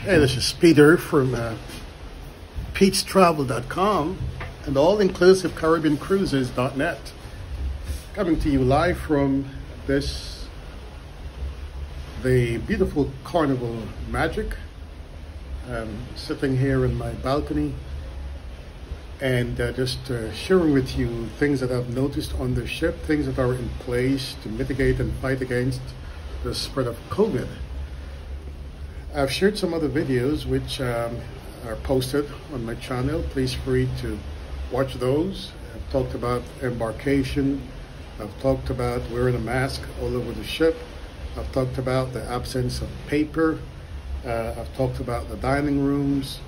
Hey, this is Peter from PetesCruises-n-Travel.com and All-Inclusive Caribbean Cruises.net, coming to you live from the beautiful Carnival Magic. Sitting here in my balcony and just sharing with you things that I've noticed on the ship, things that are in place to mitigate and fight against the spread of COVID. I've shared some other videos which are posted on my channel. Please free to watch those. I've talked about embarkation. I've talked about wearing a mask all over the ship. I've talked about the absence of paper. I've talked about the dining rooms.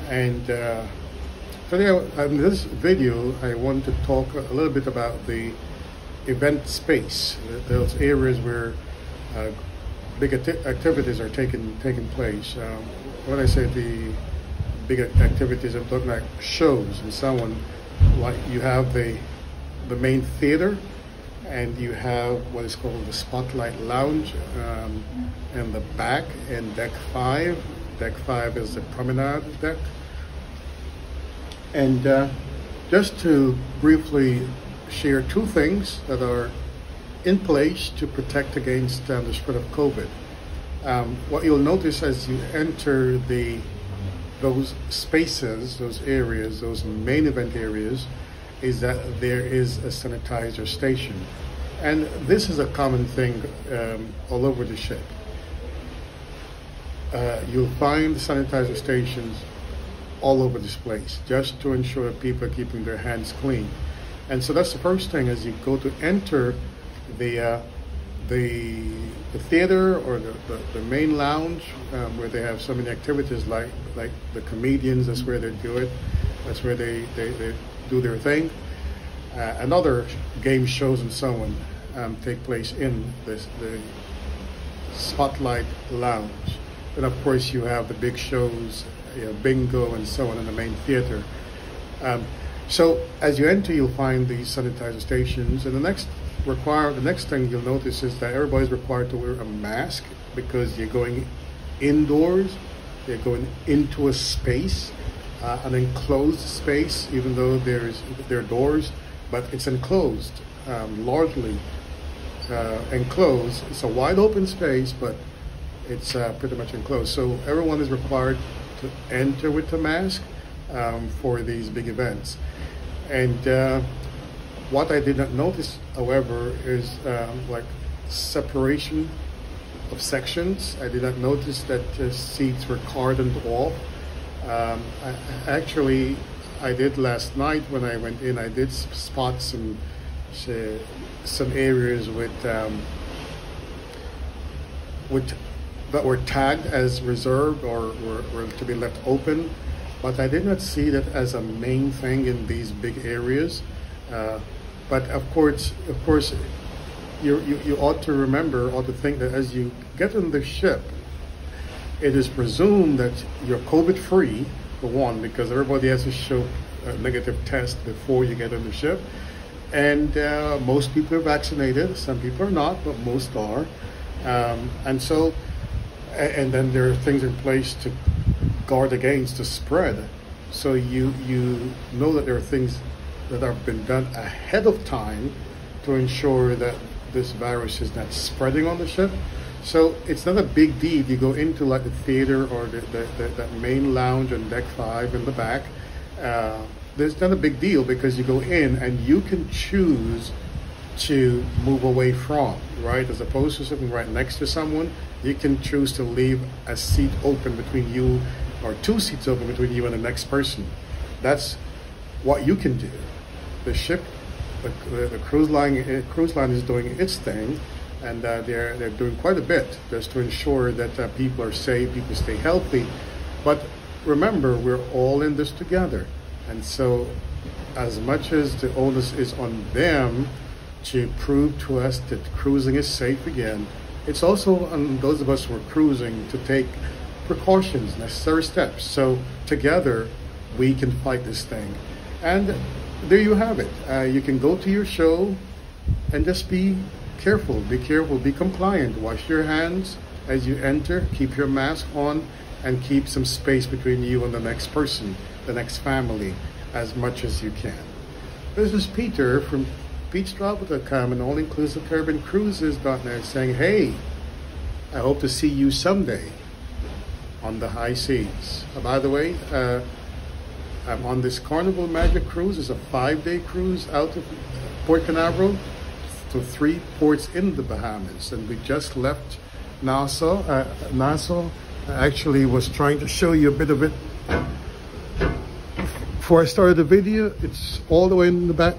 And today in this video, I want to talk a little bit about the event space, those areas where big activities are taking place. When I say the big activities, I'm talking like shows and so on. Like you have the main theater, and you have what is called the Spotlight Lounge in the back in Deck 5. Deck 5 is the promenade deck. And just to briefly share two things that are in place to protect against the spread of COVID. What you'll notice as you enter those spaces, those areas, those main event areas, is that there is a sanitizer station. And this is a common thing all over the ship. You'll find sanitizer stations all over this place, just to ensure people are keeping their hands clean. And so that's the first thing as you go to enter the theater or the main lounge, where they have so many activities like the comedians. That's where they do it. That's where they do their thing. And other game shows and so on take place in the Spotlight Lounge. And of course you have the big shows, bingo and so on in the main theater. So as you enter, you'll find these sanitizer stations, and the next thing you'll notice is that everybody's required to wear a mask because you're going indoors, you're going into a space, an enclosed space, even though there are doors, but it's enclosed, largely enclosed. It's a wide open space, but it's pretty much enclosed. So everyone is required to enter with a mask for these big events. And what I did not notice, however, is like separation of sections. I did not notice that seats were cordoned off. I did last night when I went in. I did spot some areas that were tagged as reserved or were to be left open, but I did not see that as a main thing in these big areas. But of course, you ought to remember, ought to think that as you get on the ship, it is presumed that you're COVID-free, for one, because everybody has to show a negative test before you get on the ship. And most people are vaccinated. Some people are not, but most are. And then there are things in place to guard against the spread. So you know that there are things that have been done ahead of time to ensure that this virus is not spreading on the ship. So it's not a big deal. You go into like the theater or that main lounge on Deck 5 in the back. There's not a big deal because you go in and you can choose to move away from, right? As opposed to sitting right next to someone, you can choose to leave a seat open between you, or two seats open between you and the next person. That's what you can do. The ship, the cruise line is doing its thing, and they're doing quite a bit just to ensure that people are safe, people stay healthy. But remember, we're all in this together, and so as much as the onus is on them to prove to us that cruising is safe again, it's also on those of us who are cruising to take precautions, necessary steps, so together we can fight this thing. And there you have it. You can go to your show and just be careful, be compliant, wash your hands as you enter, keep your mask on, and keep some space between you and the next person, the next family, as much as you can. This is Peter from PetesCruises-n-Travel and all-inclusive-Caribbean-Cruises.net saying, hey, I hope to see you someday on the high seas. By the way, I'm on this Carnival Magic cruise. It's a 5-day cruise out of Port Canaveral to 3 ports in the Bahamas, and we just left Nassau. I actually was trying to show you a bit of it before I started the video. It's all the way in the back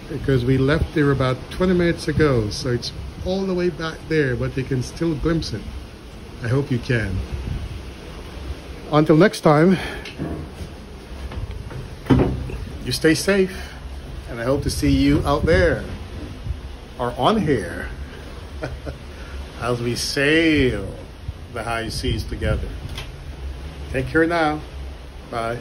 because we left there about 20 minutes ago, so it's all the way back there, but you can still glimpse it. I hope you can. Until next time, you stay safe, and I hope to see you out there or on here as we sail the high seas together. Take care now. Bye.